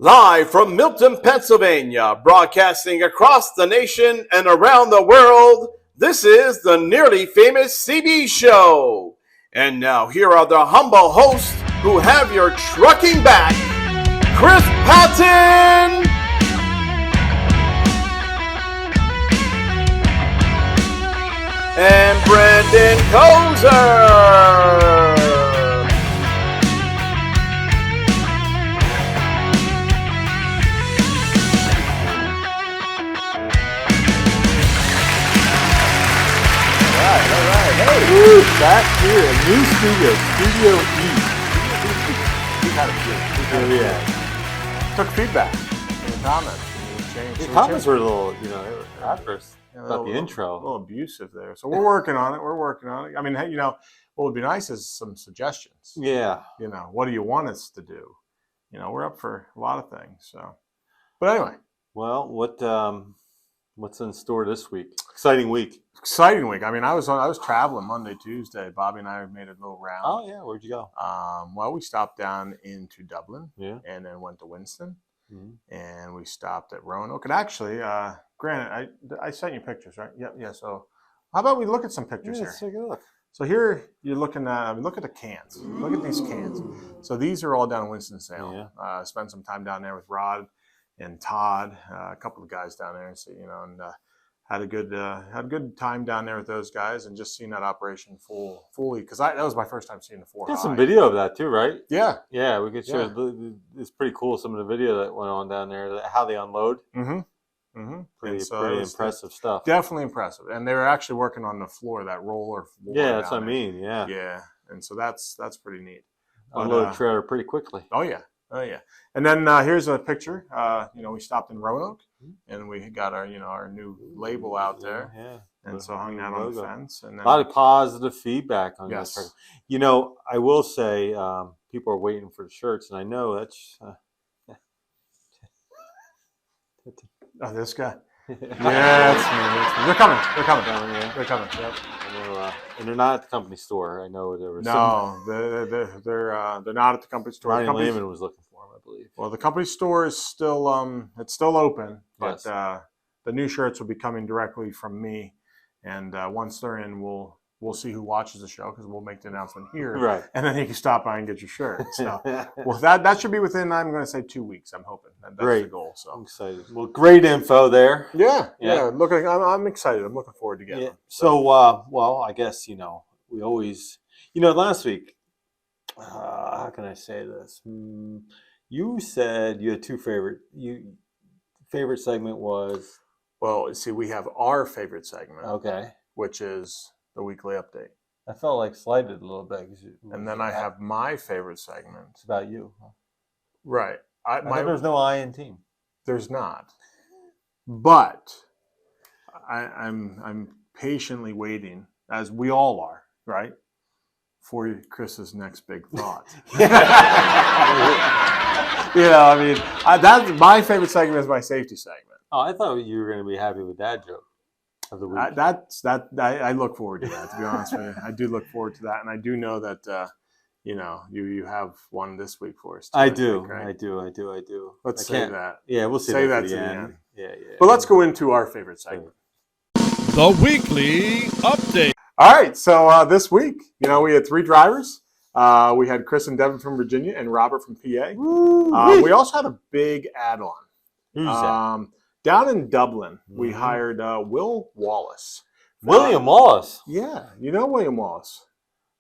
Live from Milton, Pennsylvania, broadcasting across the nation and around the world, this is the Nearly Famous CB Show. And now here are the humble hosts who have your trucking back, Chris Patton and Brandon Kozer. Hey, back here, a new Studio E. We had a few. Yeah. Took feedback in the comments. The comments were a little, they were at first about the A intro. little abusive there. So we're working on it. I mean, hey, what would be nice is some suggestions. Yeah. What do you want us to do? We're up for a lot of things. So, but anyway. Well, what's in store this week? Exciting week. Exciting week. I mean, I was traveling Monday, Tuesday. Bobby and I made a little round. Oh yeah, where'd you go? Well, we stopped down into Dublin. Yeah. And then went to Winston. Mm-hmm. And we stopped at Roanoke. And actually, granted, I sent you pictures, right? Yeah. So how about we look at some pictures here? Let's take a look. So here you're looking at, look at the cans. Look at these cans. So these are all down in Winston-Salem. Yeah. Spent some time down there with Rod and Todd, a couple of guys down there. So, and had a good time down there with those guys, and just seeing that operation fully, because that was my first time seeing the 4 Got some video of that too, right? Yeah. Yeah, we could show. It's pretty cool. Some of the video that went on down there, how they unload. Pretty impressive stuff. Definitely impressive, and they were actually working on the floor, that roller floor. Yeah, that's what I mean. Yeah. Yeah, and so that's pretty neat. Unload a trailer pretty quickly. Oh yeah. And then here's a picture. We stopped in Roanoke, and we got our new label out there. Yeah. And so hung that on the fence. And then, a lot of positive feedback on yes. this. I will say people are waiting for the shirts, and I know that's. This guy. Yeah, that's me. They're coming. Yeah. They're coming. Yep. I know, and they're not at the company store. I know there was. They're not at the company store. Ronnie Lehman was looking for them, I believe. Well, the company store is still it's still open, but yes. The new shirts will be coming directly from me, and once they're in, we'll see who watches the show, because we'll make the announcement here, right? And then you can stop by and get your shirt. So, well, that should be within, I'm going to say, 2 weeks. I'm hoping that's great. The goal. So I'm excited. Well, great info there. Yeah. I'm excited. I'm looking forward to getting them. So, well, I guess we always, last week. How can I say this? You said you had two favorite segment was. Well, see, we have our favorite segment. Okay. Which is the weekly update. I felt like slighted a little bit. And then I have my favorite segment. It's about you. Huh? Right. There's no I in team. There's not. But I'm patiently waiting, as we all are, right, for Chris's next big thought. That's my favorite segment is my safety segment. Oh, I thought you were going to be happy with that joke of the week. I look forward to that, to be honest with you. I do look forward to that, and I do know that you have one this week for us too, I do. think, right? I do. Let's save that. Yeah, we'll save that to the end. Yeah. But let's go into our favorite segment. The weekly update. All right, so this week, we had 3 drivers. We had Chris and Devin from Virginia and Robert from PA. We also had a big add-on. Who's that? Down in Dublin, we hired Will Wallace. William Wallace? Yeah, you know William Wallace.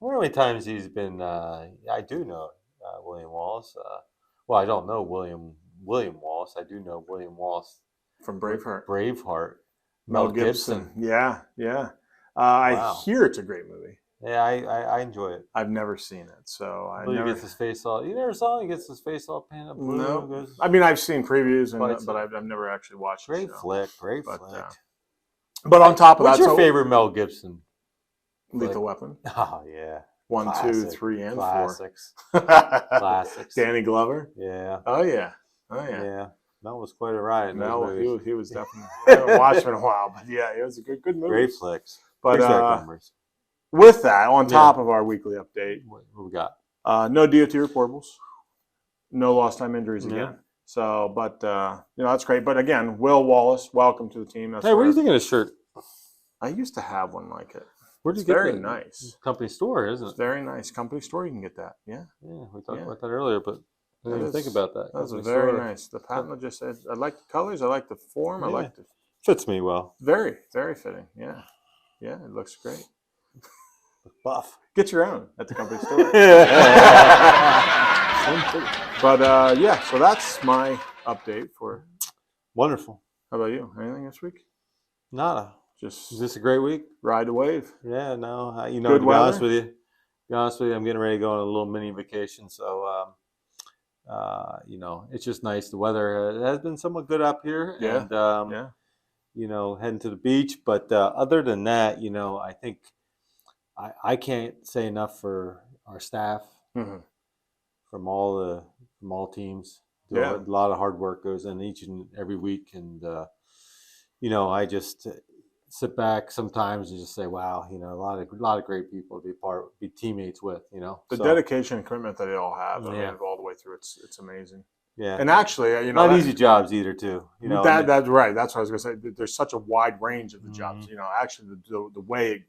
I wonder how many times he's been. I do know William Wallace. Well, I don't know William Wallace. I do know William Wallace from Braveheart. Mel Gibson. Yeah. Wow. I hear it's a great movie. Yeah, I enjoy it. I've never seen it, so he gets his face all. You never saw? He gets his face all painted blue. No, I mean I've seen previews, but I've never actually watched. Great flick. But on top of what's your favorite Mel Gibson? Lethal Weapon. Oh yeah. 1, 2, 3, and Classics. 4. Classics. Danny Glover. Yeah. Oh yeah. Yeah. Mel was quite a ride. No, he was definitely. I haven't watched it in a while, but yeah, it was a good movie. Great flicks. But with that, on top of our weekly update, what we got? No DOT reportables, no lost time injuries again. So, but that's great. But again, Will Wallace, welcome to the team. That's Hey, what do you think of this shirt? I used to have one like it. Where did you It's get very that? nice. Company store, isn't It's it? very nice. Company store, you can get that. Yeah. Yeah, we talked Yeah. about that earlier, but I didn't even think about that. That's Company very store. nice. The patent just says, I like the colors. I like the form. I Yeah. like the Fits me well. very, very fitting. Yeah. Yeah, it looks great. Buff. Get your own at the company store. But so that's my update for. Wonderful. How about you? Anything this week? Nada. Just Is this a great week? ride the wave. Yeah, no. Good to be honest weather? with you, I'm getting ready to go on a little mini vacation. So, it's just nice. The weather has been somewhat good up here. Yeah, And, yeah. heading to the beach. But other than that, I think I can't say enough for our staff Mhm. from all teams. Yeah. A lot of hard work goes in each and every week. And, I just sit back sometimes and just say, wow, a lot of great people to be teammates with, The So, dedication and commitment that they all have, I Yeah. mean, all the way through, it's amazing. yeah. And actually, Not that- easy jobs either, too. That's right. That's what I was going to say. There's such a wide range of the jobs. Mhm. Actually, the way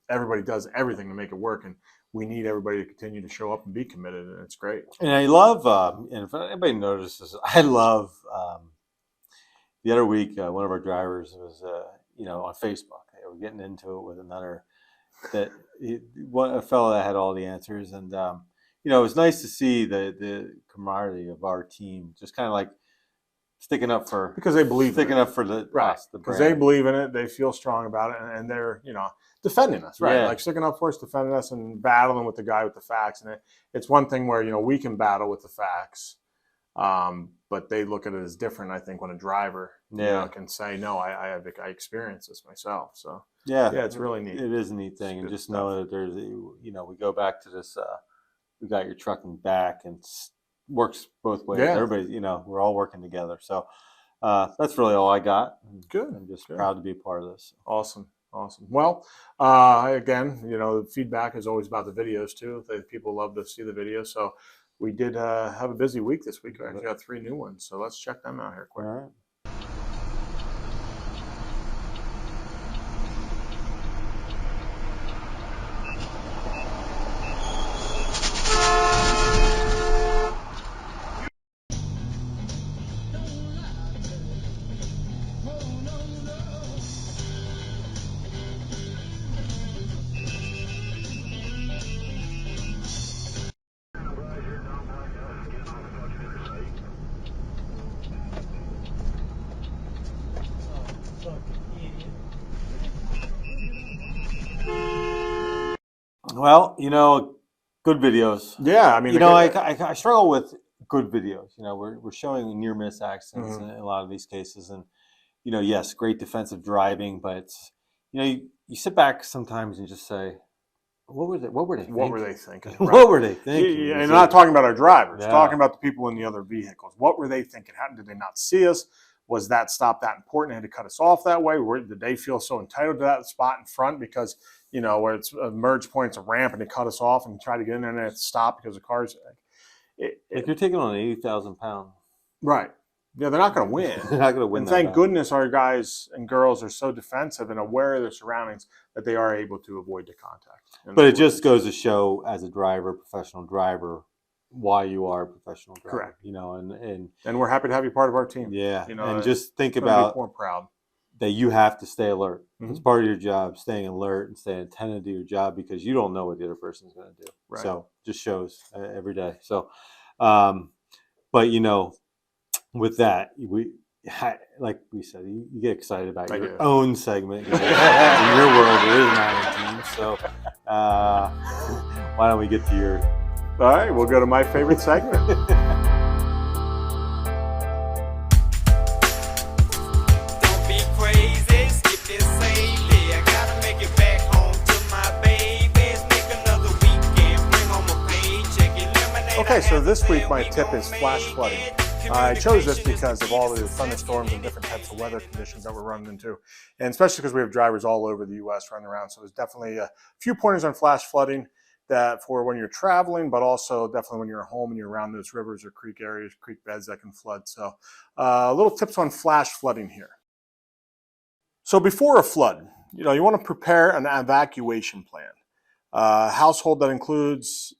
everybody does everything to make it work, and we need everybody to continue to show up and be committed, and it's great. And I love, and if anybody notices, I love the other week, one of our drivers was, on Facebook. They were getting into it with another, a fellow that had all the answers. And, it was nice to see the camaraderie of our team, just kind of like sticking up for Because they believe in sticking it. up for the Right. us, the Because brand. they believe in it, they feel strong about it, and they're defending us, right? Yeah. Like sticking up for us, defending us, and battling with the guy with the facts. And it's one thing where we can battle with the facts, but they look at it as different. I think when a driver Yeah. can say, no, I experienced this myself. So yeah, it's really neat. It is a neat thing, and good just know that there's, we go back to this. We got your trucking back, and works both ways. Yeah. Everybody, we're all working together. So that's really all I got. Good. I'm just Good. proud to be a part of this. Awesome. Well, again, the feedback is always about the videos too. People love to see the videos. So we did have a busy week this week. We actually got 3 new ones. So let's check them out here quick. All right. Well, good videos. Yeah, I mean, I struggle with good videos. We're showing near miss accidents in a lot of these cases, and yes, great defensive driving, but it's you sit back sometimes and just say, what were they thinking? what were they thinking? What were they thinking? Yeah, and not talking about our drivers, Yeah. talking about the people in the other vehicles. What were they thinking? How did they not see us? Was that stop that important? They had to cut us off that way? Did they feel so entitled to that spot in front because, where it's a merge point, it's a ramp, and they cut us off and try to get in there and it's stopped because the cars. If you're taking on an 80,000 pound, Right. Yeah, they're not going to win. they're not going to win. And that thank battle. goodness our guys and girls are so defensive and aware of their surroundings that they are able to avoid the contact. And But it that's just goes to show, as a driver, professional driver, why you are a professional driver. Correct. and we're happy to have you part of our team. Yeah, You know, and just think Couldn't be about more proud. that you have to stay alert. Mhm. It's part of your job, staying alert and staying attentive to your job, because you don't know what the other person's going to do. Right. So just shows every day. So, but with that, like we said, you get excited about I your do. own segment. In your world, there is 9 teams. So why don't we get to your? All right, we'll go to my favorite segment. Don't be crazy, skip this safely. I gotta make it back home to my babies. Make another weekend, bring home a paycheck, eliminate. Okay, so this week my tip is flash flooding. I chose this because of all the thunderstorms and different types of weather conditions that we're running into, and especially because we have drivers all over the U.S. running around. So there's definitely a few pointers on flash flooding that for when you're traveling, but also definitely when you're at home and you're around those rivers or creek areas, creek beds that can flood. So little tips on flash flooding here. So before a flood, you want to prepare an evacuation plan. Household that includes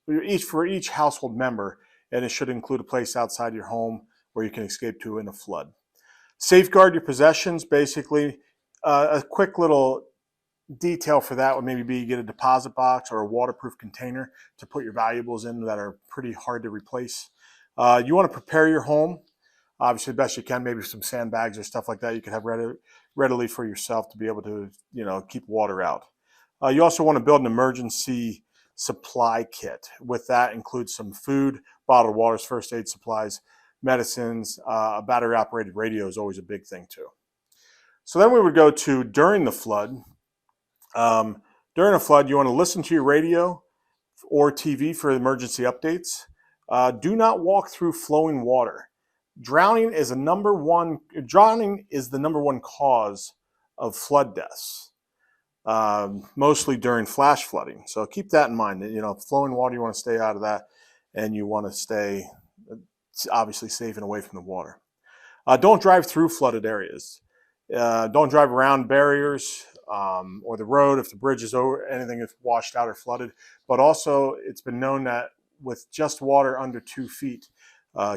for each household member, and it should include a place outside your home where you can escape to in a flood. Safeguard your possessions. Basically, a quick little detail for that would maybe be you get a deposit box or a waterproof container to put your valuables in that are pretty hard to replace. You want to prepare your home, obviously the best you can, maybe some sandbags or stuff like that you could have readily for yourself to be able to keep water out. You also want to build an emergency supply kit. With that includes some food, bottled waters, first aid supplies, medicines. A battery operated radio is always a big thing too. So then we would go to during the flood. During a flood, you want to listen to your radio or TV for emergency updates. Do not walk through flowing water. Drowning is the number one cause of flood deaths, mostly during flash flooding. So keep that in mind. Flowing water, you want to stay out of that, and you want to stay obviously safe and away from the water. Don't drive through flooded areas. Don't drive around barriers or the road if the bridge is over, anything is washed out or flooded. But also, it's been known that with just water under 2 feet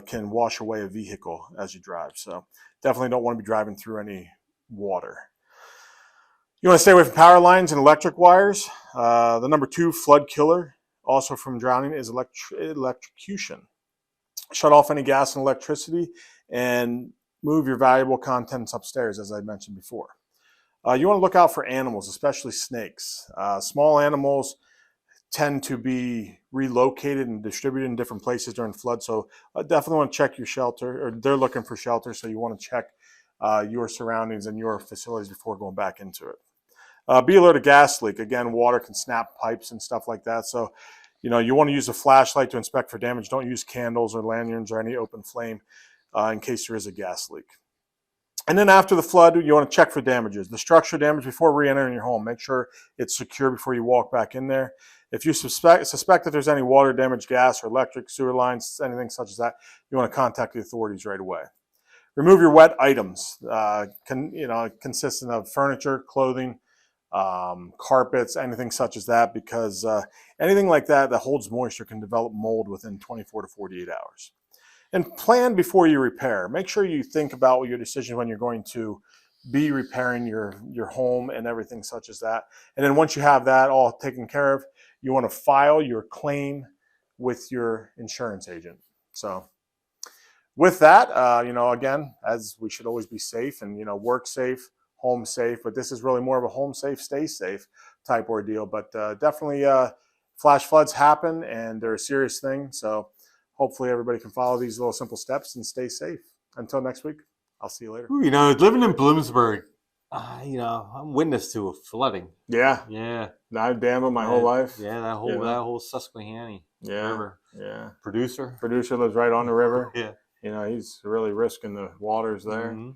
can wash away a vehicle as you drive. So definitely don't want to be driving through any water. You want to stay away from power lines and electric wires. The number 2 flood killer, also from drowning, is electrocution. Shut off any gas and electricity and move your valuable contents upstairs, as I mentioned before. You want to look out for animals, especially snakes. Small animals tend to be relocated and distributed in different places during flood, so definitely want to check your shelter, or they're looking for shelter, so you want to check your surroundings and your facilities before going back into it. Be alert to gas leak. Again, water can snap pipes and stuff like that, so you want to use a flashlight to inspect for damage. Don't use candles or lanyards or any open flame in case there is a gas leak. And then after the flood, you want to check for damages. The structural damage before re-entering your home. Make sure it's secure before you walk back in there. If you suspect that there's any water damage, gas or electric, sewer lines, anything such as that, you want to contact the authorities right away. Remove your wet items, consisting of furniture, clothing, carpets, anything such as that, because anything like that holds moisture can develop mold within 24 to 48 hours. And plan before you repair. Make sure you think about your decision when you're going to be repairing your home and everything such as that. And then once you have that all taken care of, you want to file your claim with your insurance agent. So with that, again, as we should always be safe and, work safe, home safe, but this is really more of a home safe, stay safe type ordeal. But definitely flash floods happen and they're a serious thing. So hopefully everybody can follow these little simple steps and stay safe. Until next week, I'll see you later. Living in Bloomsburg, I'm witness to a flooding. Yeah. Yeah. I've dammed my whole life. Yeah, that whole Susquehanna River. Yeah. Producer lives right on the river. Yeah. He's really risking the waters there. Mm-hmm.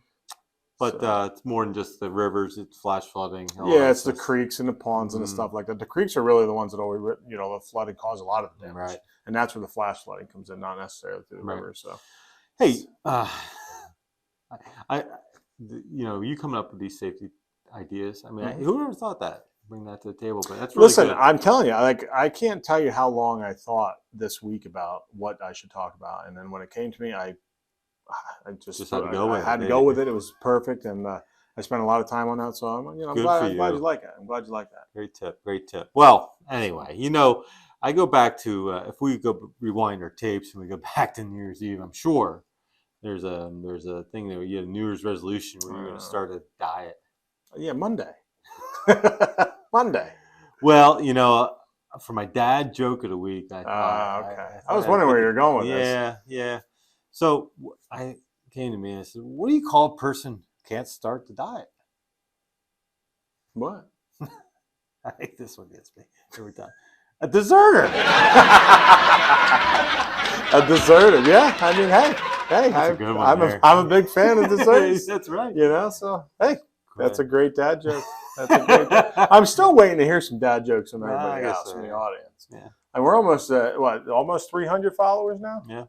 But it's more than just the rivers. It's flash flooding. Yeah, it's the creeks and the ponds and the stuff like that. The creeks are really the ones that always, the flooding cause a lot of the damage. Right. And that's where the flash flooding comes in, not necessarily through the river. So, hey, you coming up with these safety ideas. I mean, who ever thought that? Bring that to the table, but that's really good. I'm telling you, I can't tell you how long I thought this week about what I should talk about, and then when it came to me, I just had to go with it. I had to go with it. It was perfect, and I spent a lot of time on that. So I'm glad you like it. I'm glad you like that. Great tip. Well, anyway, I go back to if we go rewind our tapes and we go back to New Year's Eve, I'm sure there's a thing that you had a New Year's resolution where you're going to start a diet. Yeah, Monday. Monday. Well, for my dad joke of the week, I thought. Okay. I was wondering where you're going with this. Yeah. So I came to me and I said, "What do you call a person who can't start the diet?" What? I think this one gets me every time. A deserter. A deserter. Yeah. I mean, hey, I'm a big fan of deserters. That's right. So hey, that's a great dad joke. I'm still waiting to hear some dad jokes from everybody else in the audience. Yeah. And we're almost at almost 300 followers now. Yeah.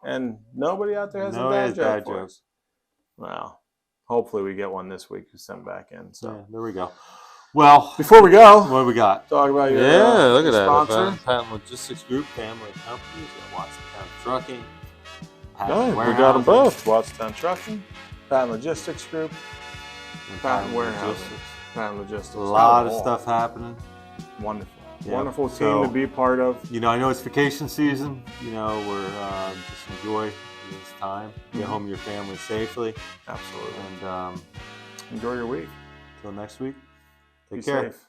And nobody out there has Nobody a has bad joke bad for jokes. us. Well, hopefully we get one this week to send back in. So Yeah, there we go. Well, before we go, what do we got? talk about your look at sponsor. that. Patent Logistics Group, family companies, Wattstown Trucking. No, we got them both. Wattstown Trucking, Patent Logistics Group, Patent Warehousing, Patent Logistics. A lot of Got it all. stuff happening. Wonderful. Yep. Wonderful team So- to be part of. You know, I know it's vacation season. You know, we're just enjoy this time. Get Mhm. home to your family safely. Absolutely. And Enjoy your week. until next week, take Be care. safe.